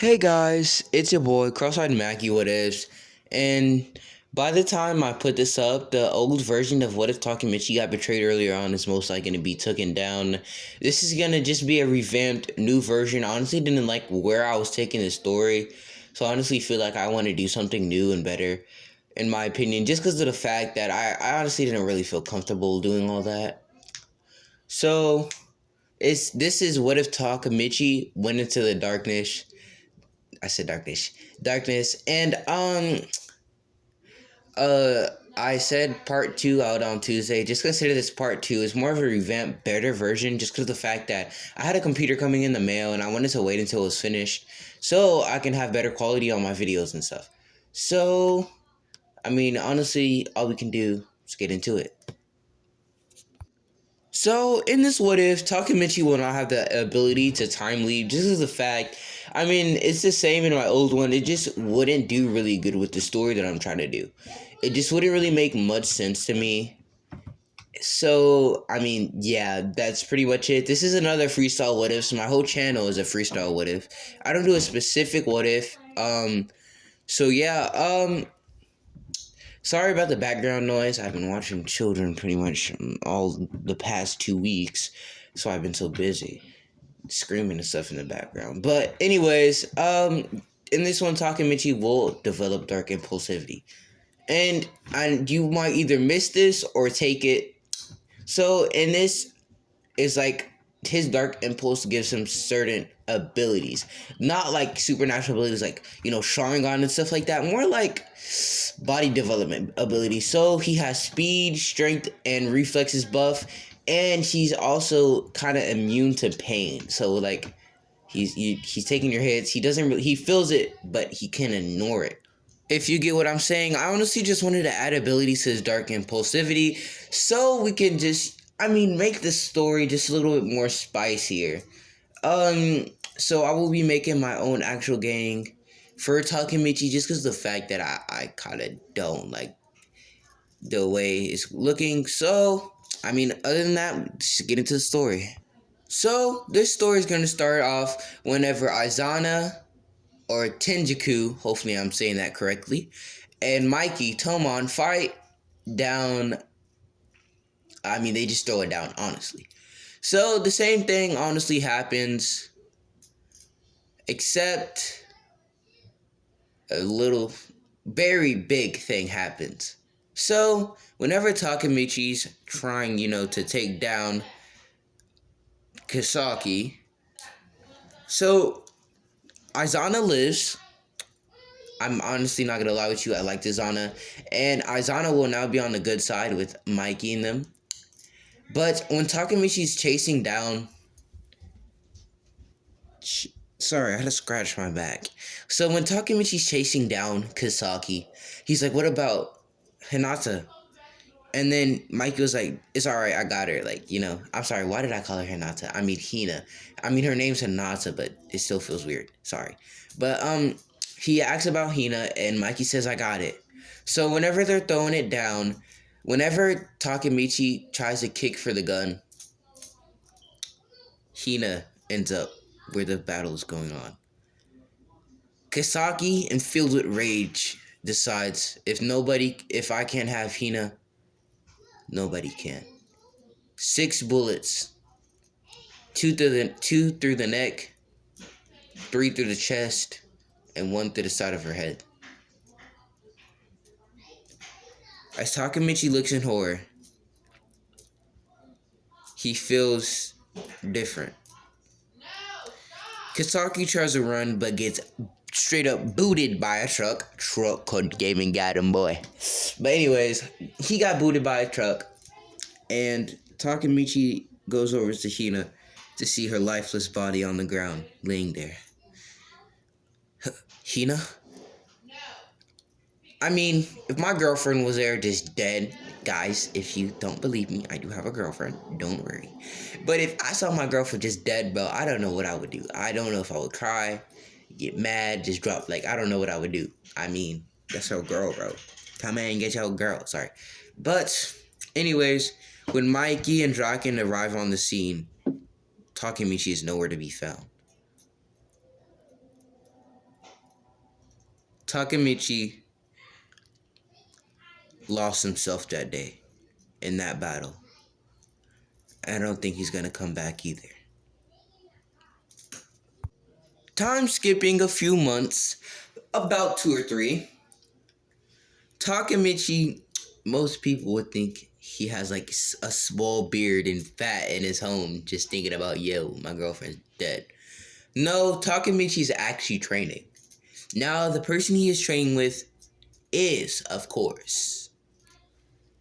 Hey guys, it's your boy Cross-eyed Mackie. What is? And by the time I put this up, the old version of What If Takemichi got betrayed earlier on is most likely going to be taken down. This is going to just be a revamped new version. I honestly didn't like where I was taking the story, so I honestly feel like I want to do something new and better, in my opinion, just because of the fact that I honestly didn't really feel comfortable doing all that. So this is What If Takemichi went into the darkness. I said darkness, and uh, I said part two out on Tuesday. Just consider this part two. It's more of a revamped, better version, just because of the fact that I had a computer coming in the mail, and I wanted to wait until it was finished, so I can have better quality on my videos and stuff. So, I mean, honestly, all we can do is get into it. So, in this what if, Takemichi will not have the ability to time leap, just as a fact. I mean, it's the same in my old one. It just wouldn't do really good with the story that I'm trying to do. It just wouldn't really make much sense to me. So, I mean, yeah, that's pretty much it. This is another freestyle what if. So my whole channel is a freestyle what if. I don't do a specific what if. So yeah, sorry about the background noise. I've been watching children pretty much all the past 2 weeks, so I've been so busy screaming and stuff in the background. But anyways, in this one, Takemichi will develop dark impulsivity, and you might either miss this or take it. So in this, is like his dark impulse gives him certain abilities, not like supernatural abilities like Sharingan and stuff like that, more like body development abilities. So he has speed, strength, and reflexes buff, and he's also kind of immune to pain. So like he's taking your hits. He doesn't really, he feels it, but he can ignore it. If you get what I'm saying, I honestly just wanted to add abilities to his dark impulsivity so we can just, make the story just a little bit more spicier. So I will be making my own actual gang for Takemichi just because of the fact that I kind of don't like the way it's looking. So, other than that, just get into the story. So, this story is going to start off whenever Aizana or Tenjiku, hopefully I'm saying that correctly, and Mikey Tomon fight down. They just throw it down, honestly. So the same thing honestly happens, except a little, very big thing happens. So whenever Takemichi's trying, to take down Kisaki, so Aizana lives. I'm honestly not gonna lie with you, I liked Aizana. And Aizana will now be on the good side with Mikey and them. But when Takemichi's chasing down... Sorry, I had to scratch my back. So when Takemichi's chasing down Kisaki, he's like, what about Hinata? And then Mikey was like, it's alright, I got her. I'm sorry, why did I call her Hinata? I mean Hina. Her name's Hinata, but it still feels weird. Sorry. But, he asks about Hina, and Mikey says, I got it. So whenever they're throwing it down, whenever Takemichi tries to kick for the gun, Hina ends up where the battle is going on. Kisaki, and filled with rage, decides, if I can't have Hina, nobody can. 6 bullets. 2 through the neck, 3 through the chest, and 1 through the side of her head. As Takemichi looks in horror, he feels different. Kisaki tries to run, but gets straight up booted by a truck. Truck came and got him, boy. But anyways, he got booted by a truck, and Takemichi goes over to Hina to see her lifeless body on the ground, laying there. Hina? If my girlfriend was there just dead, guys, if you don't believe me, I do have a girlfriend, don't worry. But if I saw my girlfriend just dead, bro, I don't know what I would do. I don't know if I would cry, get mad, just drop, I don't know what I would do. That's your girl, bro. Come in and get your girl, sorry. But, anyways, when Mikey and Draken arrive on the scene, Takemichi is nowhere to be found. Takemichi lost himself that day in that battle. I don't think he's gonna come back either. Time skipping a few months, about 2 or 3. Takemichi, most people would think he has like a small beard and fat in his home, just thinking about, yo, my girlfriend's dead. No, Takemichi's actually training. Now, the person he is training with is, of course,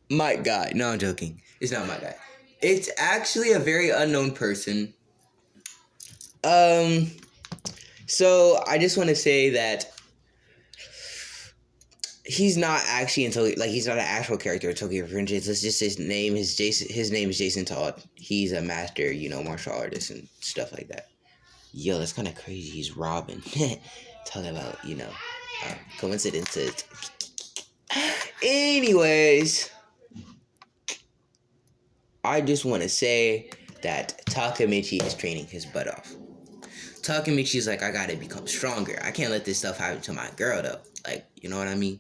my guy. No, I'm joking. It's not my guy. It's actually a very unknown person. So I just want to say that he's not actually he's not an actual character of Tokyo Revengers. It's just his name. His name is Jason Todd. He's a master, martial artist and stuff like that. Yo, that's kind of crazy. He's Robin. Talking about, coincidences. Anyways, I just want to say that Takemichi is training his butt off. Takemichi's like, I gotta become stronger. I can't let this stuff happen to my girl, though. Like, you know what I mean?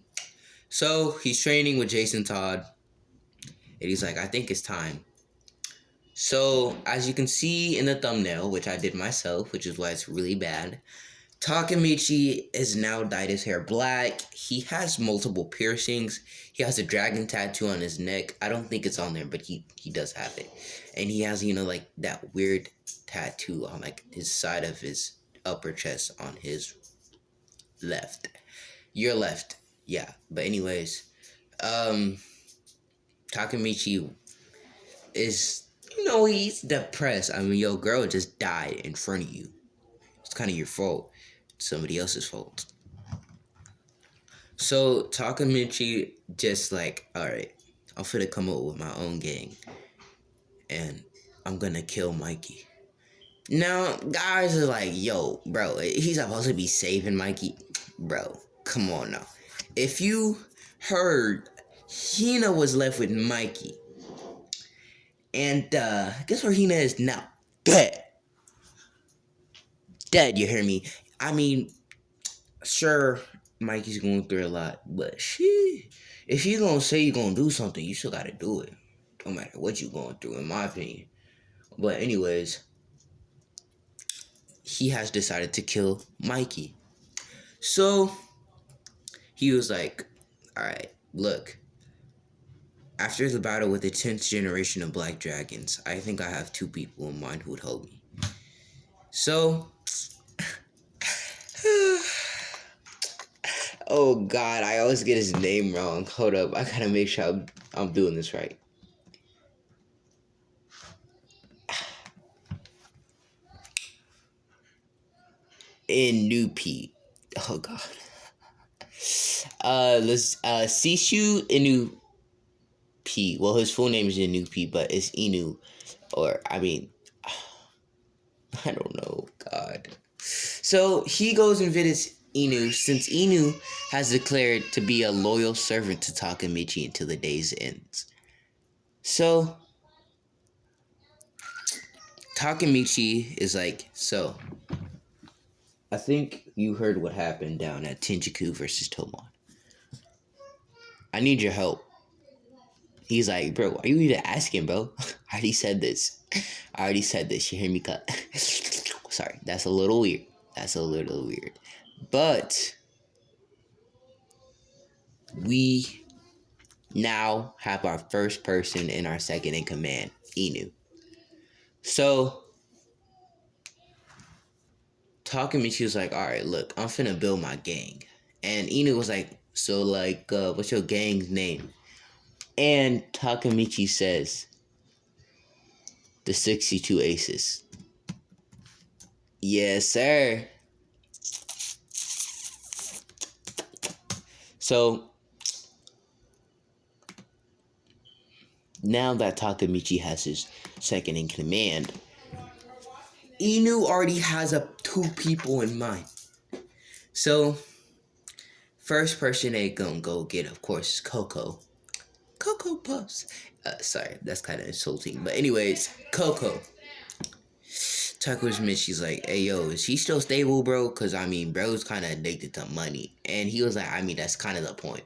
So, he's training with Jason Todd. And he's like, I think it's time. So, as you can see in the thumbnail, which I did myself, which is why it's really bad, Takemichi has now dyed his hair black. He has multiple piercings. He has a dragon tattoo on his neck. I don't think it's on there, but he does have it. And he has, that weird tattoo on, his side of his upper chest on his left. Your left. Yeah. But anyways, Takemichi is, he's depressed. I mean, your girl just died in front of you. It's kind of your fault. Somebody else's fault. So Takemichi just alright, I'm finna come up with my own gang. And I'm gonna kill Mikey. Now, guys are like, yo, bro, he's supposed to be saving Mikey. Bro, come on now. If you heard, Hina was left with Mikey. And guess where Hina is now? Dead. Dead, you hear me? I mean, sure, Mikey's going through a lot, but shit, if you're gonna say you're gonna do something, you still gotta do it. No matter what you're going through, in my opinion. But anyways, he has decided to kill Mikey. So, he was like, alright, look. After the battle with the 10th generation of Black Dragons, I think I have 2 people in mind who would help me. So, oh god, I always get his name wrong. Hold up, I gotta make sure I'm doing this right. Inupi. Oh god. Sishu Inupi. Well, his full name is Inupi, but it's Inu. Or, I mean, I don't know, god. So, he goes and visits Inu, since Inu has declared to be a loyal servant to Takemichi until the day's ends. So, Takemichi is like, so, I think you heard what happened down at Tenjiku versus Tomon. I need your help. He's like, bro, why are you even asking, bro? I already said this. You hear me cut? Sorry, that's a little weird. But we now have our first person in our second in command, Inu. So, Takemichi was like, alright, look, I'm finna build my gang. And Inu was like, so, what's your gang's name? And Takemichi says, the 62 Aces. Yes, sir. So, now that Takemichi has his second in command, Inu already has 2 people in mind. So, first person they gonna go get, of course, is Coco. Coco Puffs. Sorry, that's kind of insulting. But anyways, Coco. Takemichi's like, hey, yo, is he still stable, bro? Because, I mean, bro's kind of addicted to money. And he was like, I mean, that's kind of the point.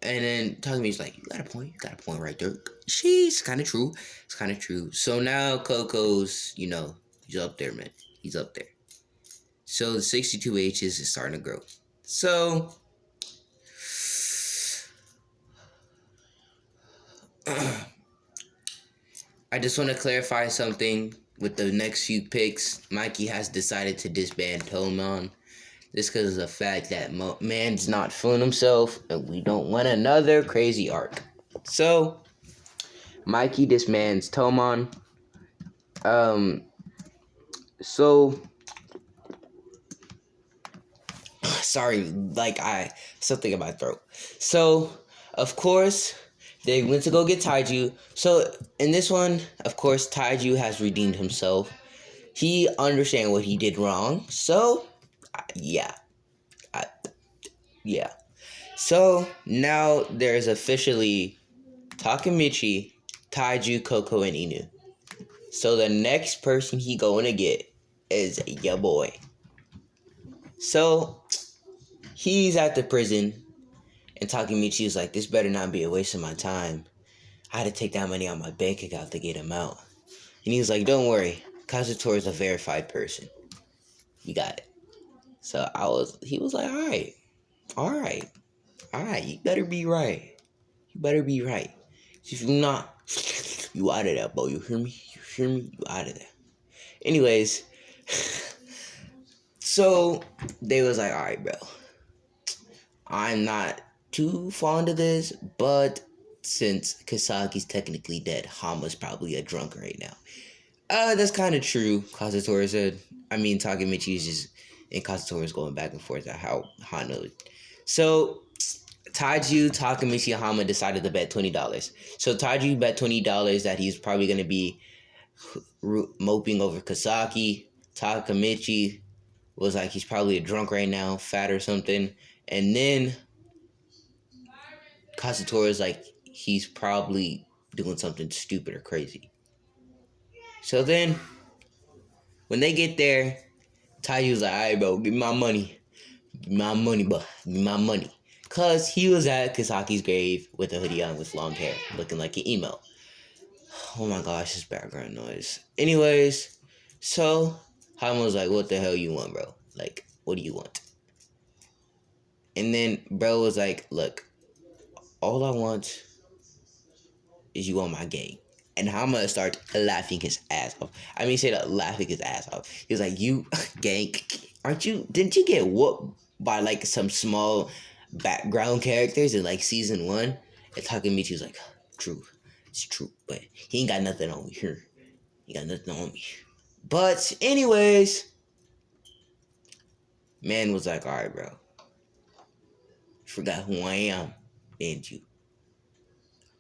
And then Takemichi's like, you got a point. You got a point right there. She's kind of true. It's kind of true. So now Coco's, you know, he's up there, man. He's up there. So the 62 H's is starting to grow. So I just want to clarify something with the next few picks. Mikey has decided to disband Tomon. Just because of the fact that man's not feeling himself and we don't want another crazy arc. So, Mikey disbands Tomon. So, sorry, like something in my throat. So, of course, they went to go get Taiju. So, in this one, of course, Taiju has redeemed himself. He understands what he did wrong. So, yeah. So, now there's officially Takemichi, Taiju, Coco, and Inu. So, the next person he going to get is your boy. So, he's at the prison, and Takemichi is like, this better not be a waste of my time. I had to take that money out of my bank account to get him out. And he was like, don't worry, Kazutora is a verified person. You got it. So he was like, all right, you better be right. If you're not, you out of there, bro. You hear me? You out of there. Anyways, so they was like, all right, bro. I'm not too fond of this, but since Kasaki's technically dead, Hama's probably a drunk right now. That's kind of true, Kazutora said. I mean, Takemichi's just, and Kazutora's going back and forth at how Hana. So, Taiju, Takemichi, and Hama decided to bet $20. So, Taiju bet $20 that he's probably going to be moping over Kasaki. Takemichi was like, he's probably a drunk right now, fat or something. And then Kazutora's like, he's probably doing something stupid or crazy. So then, when they get there, Taiju's like, all right, bro, give me my money. Give me my money, bro. Give me my money. Because he was at Kasaki's grave with a hoodie on with long hair, looking like an emo. Oh my gosh, this background noise. Anyways, so Hama was like, what the hell you want, bro? Like, what do you want? And then bro was like, look, all I want is you on my gang. And Hama started laughing his ass off. I mean, straight up laughing his ass off. He was like, you, gang, didn't you get whooped by, like, some small background characters in, like, season 1? And Takemichi was like, true, it's true, but he ain't got nothing on me here. He got nothing on me. But, anyways, man was like, all right, bro. You forgot who I am, didn't you?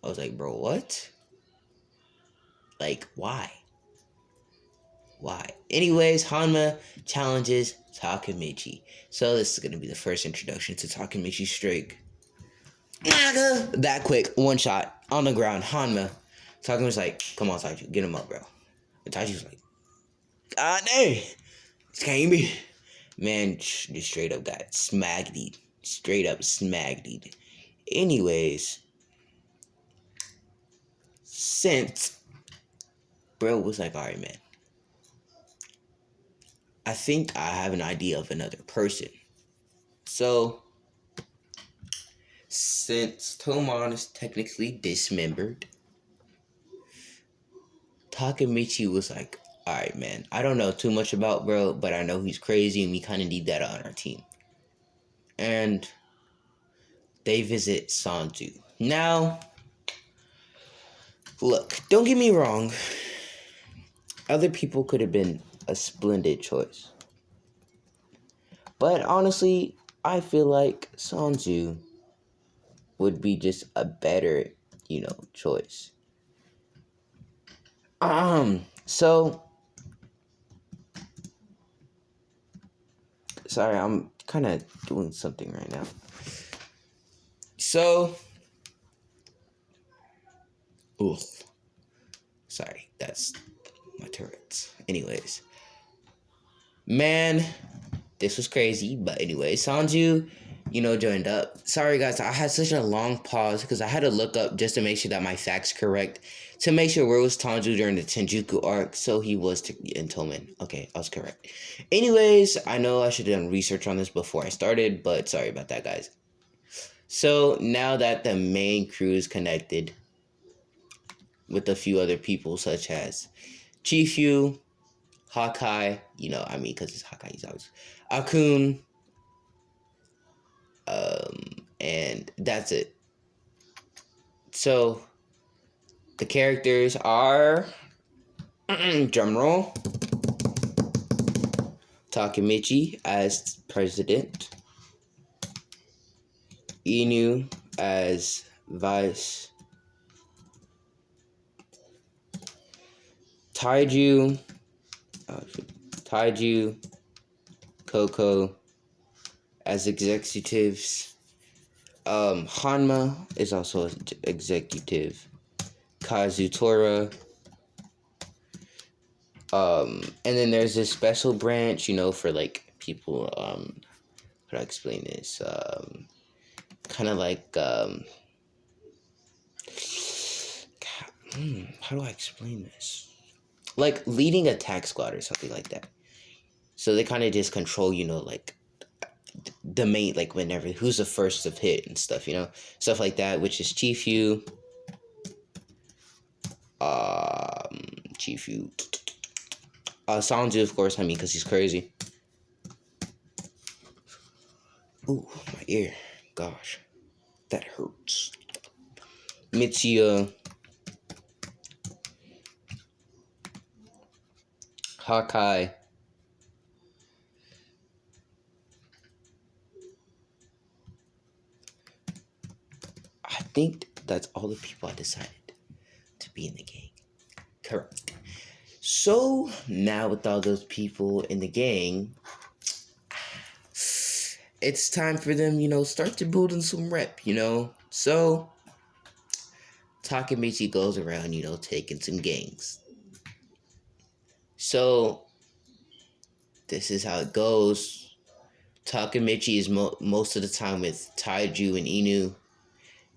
I was like, bro, what? Like, why? Anyways, Hanma challenges Takemichi. So this is going to be the first introduction to Takemichi's streak. That quick, one shot, on the ground, Hanma. Takemichi's like, come on, Taiju, get him up, bro. And Taiju's like, God dang, this can't be. Man, just straight up got smacked. Straight up smacked. Anyways, since bro was like, all right, man, I think I have an idea of another person. So, since Tomon is technically dismembered, Takemichi was like, alright, man, I don't know too much about bro, but I know he's crazy and we kind of need that on our team. And they visit Sanju. Now, look, don't get me wrong. Other people could have been a splendid choice. But honestly, I feel like Sanju would be just a better, choice. So, sorry, I'm kind of doing something right now. So, sorry, that's my turrets. Anyways. Man, this was crazy. But anyway, Sanju, joined up. Sorry guys, I had such a long pause because I had to look up just to make sure that my facts correct. To make sure where was Tanju during the Tenjuku arc. So he was in Tomen. Okay, I was correct. Anyways, I know I should have done research on this before I started, but sorry about that, guys. So now that the main crew is connected with a few other people such as Chifu, Hawkeye, because it's Hawkeye, he's always Akun, and that's it. So the characters are drumroll, Takemichi as president, Inu as vice, Taiju, Coco as executives. Hanma is also executive. Kazutora. And then there's this special branch, for like people. How do I explain this? Kind of like how do I explain this? Like leading a tax squad or something like that. So they kind of just control, like the main, like whenever who's the first of hit and stuff, stuff like that, which is Chifu. Chifu. Sanju, of course, because he's crazy. Ooh, my ear. Gosh. That hurts. Mitsuya. Hawkeye. I think that's all the people I decided to be in the gang. Correct. So, now with all those people in the gang, it's time for them, start to build in some rep, So, Takemichi goes around, taking some gangs. So, this is how it goes. Takemichi is most of the time with Taiju and Inu.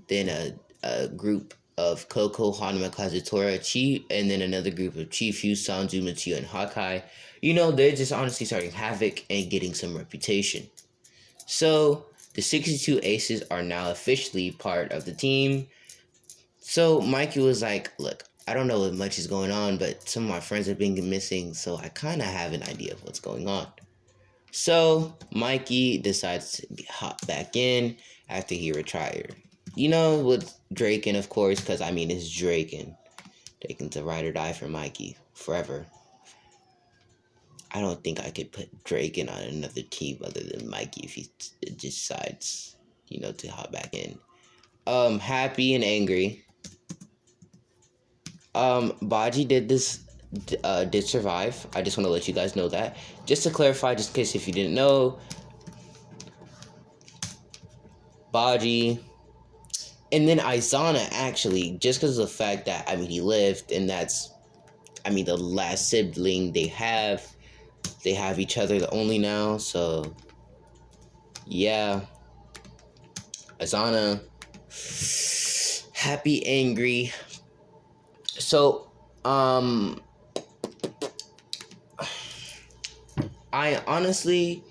Then a group of Koko, Hanuma, Kazutora, Chi, and then another group of Chifu, Sanju, Mitsuya, and Hawkeye. They're just honestly starting havoc and getting some reputation. So, the 62 Aces are now officially part of the team. So, Mikey was like, look, I don't know what much is going on, but some of my friends have been missing, so I kind of have an idea of what's going on. So, Mikey decides to hop back in after he retired. With Draken, of course, because, it's Draken. Draken's a ride or die for Mikey, forever. I don't think I could put Draken on another team other than Mikey if he decides, to hop back in. Happy and angry. Baji did survive. I just want to let you guys know that. Just to clarify, just in case if you didn't know, Baji, and then Izana, actually, just because of the fact that, he lived, and that's, the last sibling they have each other the only now, so, yeah, Izana, happy, angry. So, I honestly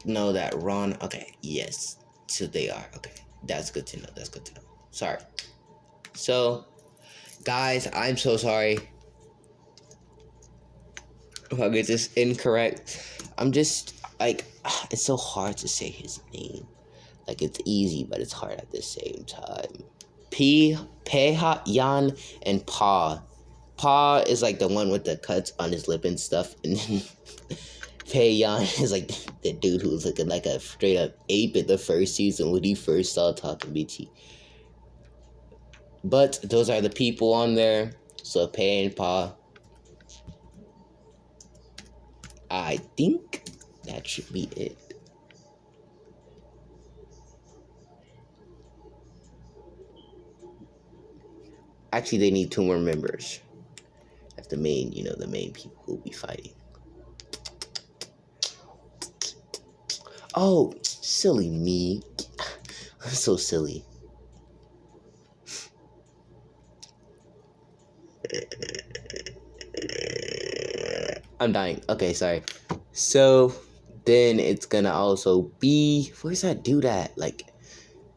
know that Ron, okay, yes, so they are, okay, that's good to know, sorry. So, guys, I'm so sorry if I get this incorrect. I'm just, it's so hard to say his name. It's easy, but it's hard at the same time. Yan, and Pa. Pa is, the one with the cuts on his lip and stuff, and then Yan is, the dude who was looking like a straight-up ape in the first season when he first saw Takemichi. But those are the people on there, so Pei and Pa. I think that should be it. Actually, they need 2 more members. the main, the main people who will be fighting. Oh, silly me. I'm so silly. I'm dying. Okay, sorry. So then it's gonna also be, where's that dude at? Like,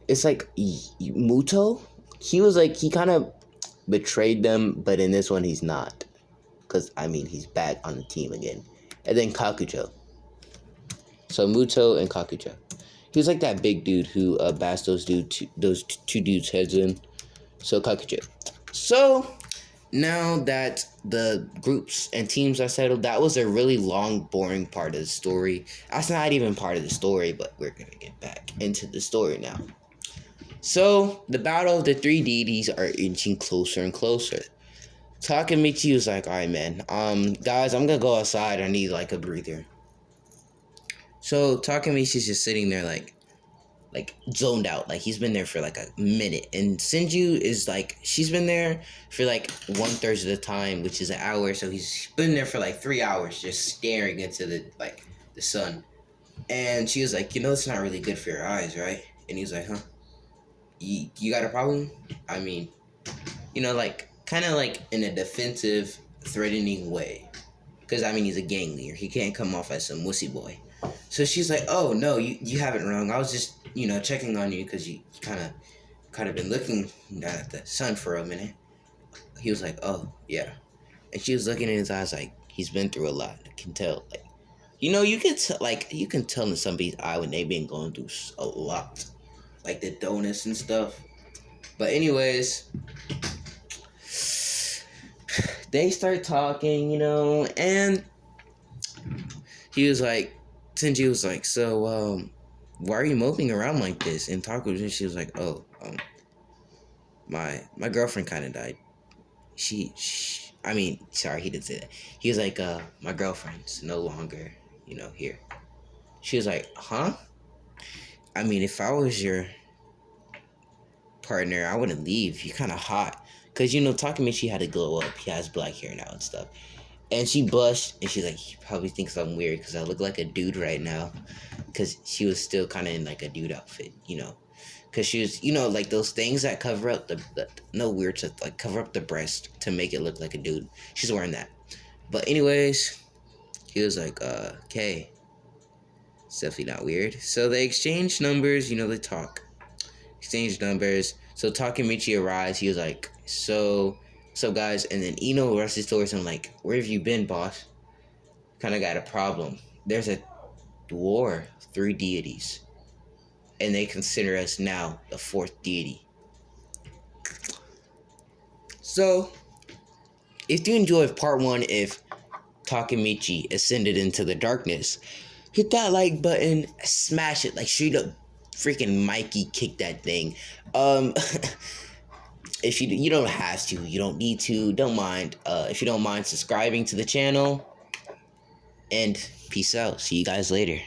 it's like Muto. He kind of betrayed them, but in this one he's not, because he's back on the team again. And then Kakujo. So Muto and Kakujo. He was like that big dude who bashed those two dudes' heads in. So Kakujo. So now that the groups and teams are settled, that was a really long, boring part of the story. That's not even part of the story, but we're gonna get back into the story now. So the battle of the three deities are inching closer and closer. Takemichi was like, alright man, guys, I'm gonna go outside. I need like a breather. So Takemichi's just sitting there like zoned out. Like he's been there for like a minute. And Senju is like, she's been there for like 1/3 of the time, which is an hour. So he's been there for like 3 hours just staring into the sun. And she was like, it's not really good for your eyes, right? And he was like, huh? You got a problem? Kind of like in a defensive, threatening way. Because, he's a gang leader. He can't come off as some wussy boy. So she's like, oh, no, you have it wrong. I was just, checking on you because you kind of been looking down at the sun for a minute. He was like, oh, yeah. And she was looking in his eyes like, he's been through a lot. I can tell. Like, you can tell in somebody's eye when they've been going through a lot. Like the donuts and stuff. But anyways, they start talking, and he was like, Tenji was like, so, why are you moping around like this? And she was like, oh, my girlfriend kind of died. Sorry, he didn't say that. He was like, my girlfriend's no longer, here. She was like, huh? If I was your partner, I wouldn't leave. You're kind of hot. Because, Takemichi had to glow up. He has black hair now and stuff. And she blushed, and she's like, he probably thinks I'm weird because I look like a dude right now. Because she was still kind of in, like, a dude outfit, Because she was, like those things that cover up cover up the breast to make it look like a dude. She's wearing that. But anyways, he was like, okay. It's definitely not weird. So they exchange numbers, they talk. Exchange numbers. So Takemichi arrives. He was like, so guys. And then Ino rushes towards him like, where have you been, boss? Kind of got a problem. There's a war, 3 deities. And they consider us now the 4th deity. So, if you enjoyed part 1, if Takemichi ascended into the darkness, hit that like button, smash it, like straight up freaking Mikey kick that thing. If you don't have to, you don't need to, don't mind. If you don't mind subscribing to the channel, and peace out. See you guys later.